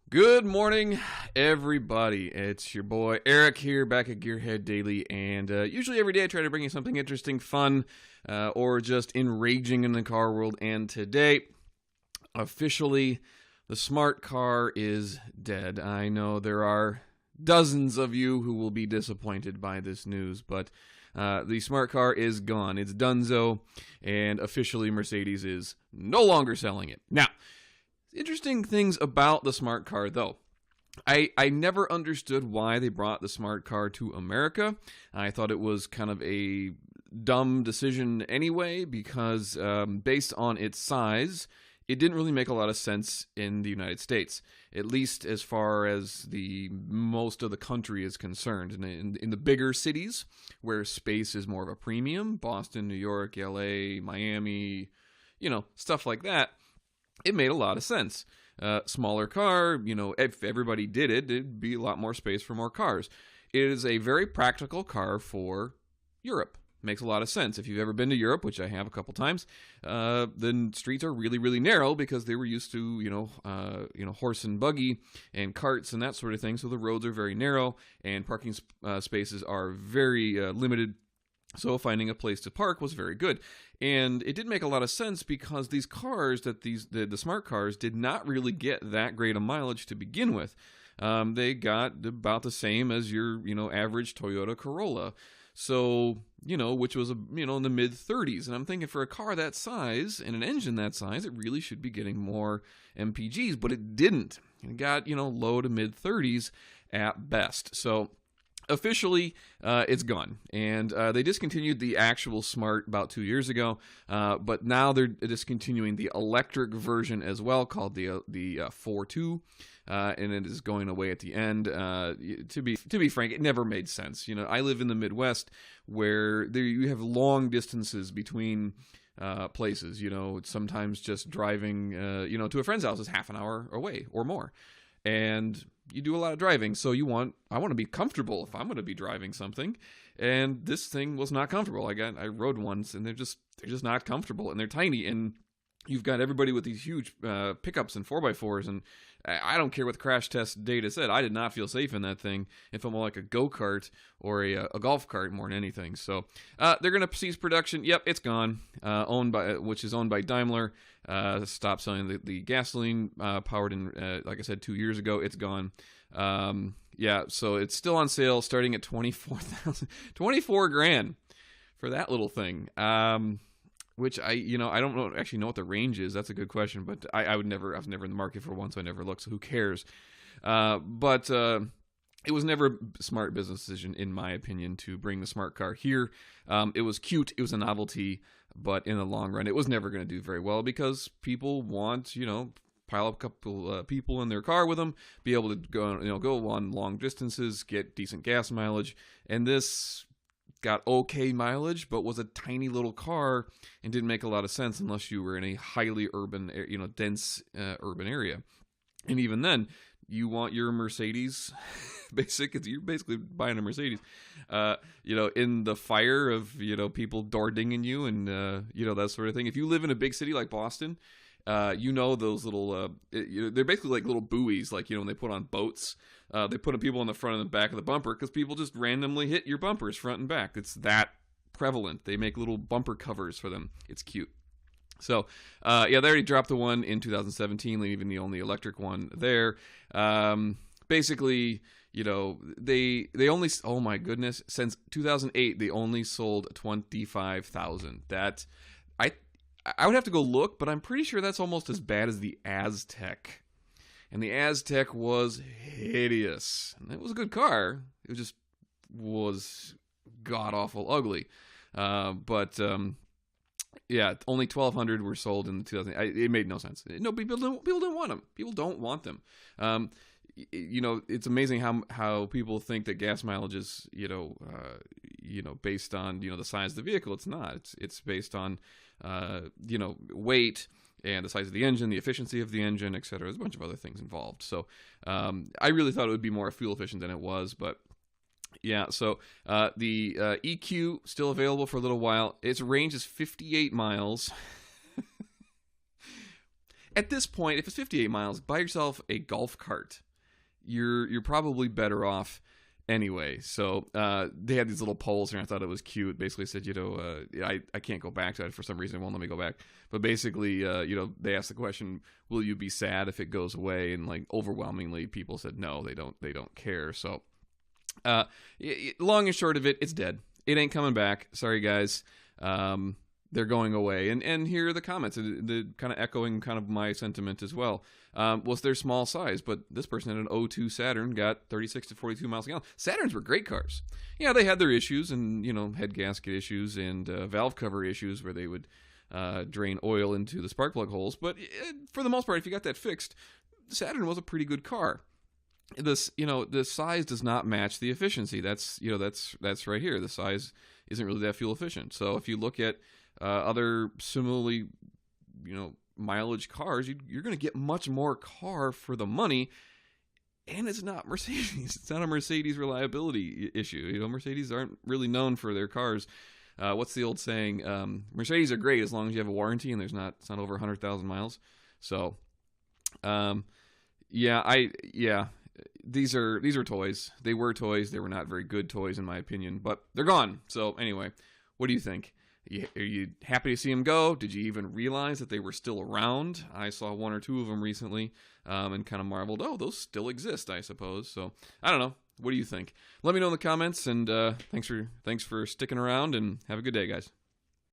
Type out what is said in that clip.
Good morning, everybody. It's your boy Eric here, back at Gearheaddaily, and usually every day I try to bring you something interesting, fun, or just enraging in the car world. And today, officially, the smart car is dead. I know there are dozens of you who will be disappointed by this news, but the smart car is gone. It's donezo, and officially Mercedes is no longer selling it. Now, interesting things about the smart car, though. I never understood why they brought the smart car to America. I thought it was kind of a dumb decision anyway, because based on its size, it didn't really make a lot of sense in the United States, at least as far as the most of the country is concerned. In the bigger cities, where space is more of a premium, Boston, New York, LA, Miami, stuff like that, it made a lot of sense. Smaller car, if everybody did it, it'd be a lot more space for more cars. It is a very practical car for Europe. Makes a lot of sense. If you've ever been to Europe, which I have a couple times, the streets are really, really narrow because they were used to, horse and buggy and carts and that sort of thing. So the roads are very narrow and parking spaces are very limited. So finding a place to park was very good. And it did make a lot of sense because these cars, the smart cars, did not really get that great a mileage to begin with. They got about the same as your, average Toyota Corolla. So, which was, in the mid-30s. And I'm thinking for a car that size and an engine that size, it really should be getting more MPGs, but it didn't. It got, low to mid-30s at best. So officially, it's gone, and they discontinued the actual Smart about 2 years ago, but now they're discontinuing the electric version as well, called the 4.2, and it is going away at the end. To be frank, it never made sense. I live in the Midwest, where you have long distances between places. Sometimes just driving, to a friend's house is half an hour away or more. And you do a lot of driving, so I want to be comfortable if I'm going to be driving something. And this thing was not comfortable. I rode once, and they're just not comfortable, and they're tiny. And you've got everybody with these huge pickups and 4x4s, and I don't care what the crash test data said. I did not feel safe in that thing. It felt more like a go-kart or a golf cart more than anything. So they're going to cease production. Yep, it's gone. Which is owned by Daimler. Stopped selling the gasoline powered in, like I said, 2 years ago. It's gone. So it's still on sale, starting at $24,000 for that little thing. Which I don't actually know what the range is. That's a good question, but I was never in the market for one, so I never looked, so who cares? But it was never a smart business decision, in my opinion, to bring the smart car here. It was cute, it was a novelty, but in the long run, it was never going to do very well because people want, pile up a couple people in their car with them, be able to go on long distances, get decent gas mileage, and this got okay mileage, but was a tiny little car and didn't make a lot of sense unless you were in a highly urban, dense urban area. And even then, you want your Mercedes, you're basically buying a Mercedes, in the fire of, people door dinging you and, that sort of thing. If you live in a big city like Boston, those little, they're basically like little buoys, like, when they put on boats. They put people on the front and the back of the bumper because people just randomly hit your bumpers front and back. It's that prevalent. They make little bumper covers for them. It's cute. So, they already dropped the one in 2017, leaving the only electric one there. Basically, they only, oh my goodness, since 2008, they only sold 25,000. That, I would have to go look, but I'm pretty sure that's almost as bad as the Aztec. And the Aztec was hideous. And it was a good car. It just was god-awful ugly. Only 1,200 were sold in 2000. It made no sense. No, people don't want them. People don't want them. It's amazing how people think that gas mileage is, based on, the size of the vehicle. It's not. It's based on, weight and the size of the engine, the efficiency of the engine, etc. There's a bunch of other things involved. So I really thought it would be more fuel efficient than it was, but yeah. So the EQ still available for a little while. Its range is 58 miles. at this point, if it's 58 miles, buy yourself a golf cart. You're probably better off anyway. So they had these little poles here. I thought it was cute. Basically said, I can't go back to it for some reason. It won't let me go back. But basically, they asked the question, will you be sad if it goes away? And like overwhelmingly, people said no, they don't care. So long and short of it, it's dead. It ain't coming back. Sorry, guys. They're going away. And here are the comments, the kind of echoing kind of my sentiment as well. Was their small size, but this person had an 02 Saturn, got 36 to 42 miles a gallon. Saturns were great cars. Yeah, they had their issues and, head gasket issues and valve cover issues where they would drain oil into the spark plug holes. But for the most part, if you got that fixed, Saturn was a pretty good car. The size does not match the efficiency. That's right here. The size isn't really that fuel efficient. So if you look at other similarly, mileage cars, you're going to get much more car for the money, and it's not Mercedes. It's not a Mercedes reliability issue. Mercedes aren't really known for their cars. What's the old saying? Mercedes are great as long as you have a warranty and it's not over 100,000 miles. So, these are toys. They were toys. They were not very good toys in my opinion, but they're gone. So anyway, what do you think? Are you happy to see them go? Did you even realize that they were still around? I saw one or two of them recently and kind of marveled, oh, those still exist, I suppose. So, I don't know. What do you think? Let me know in the comments, and thanks for sticking around, and have a good day, guys.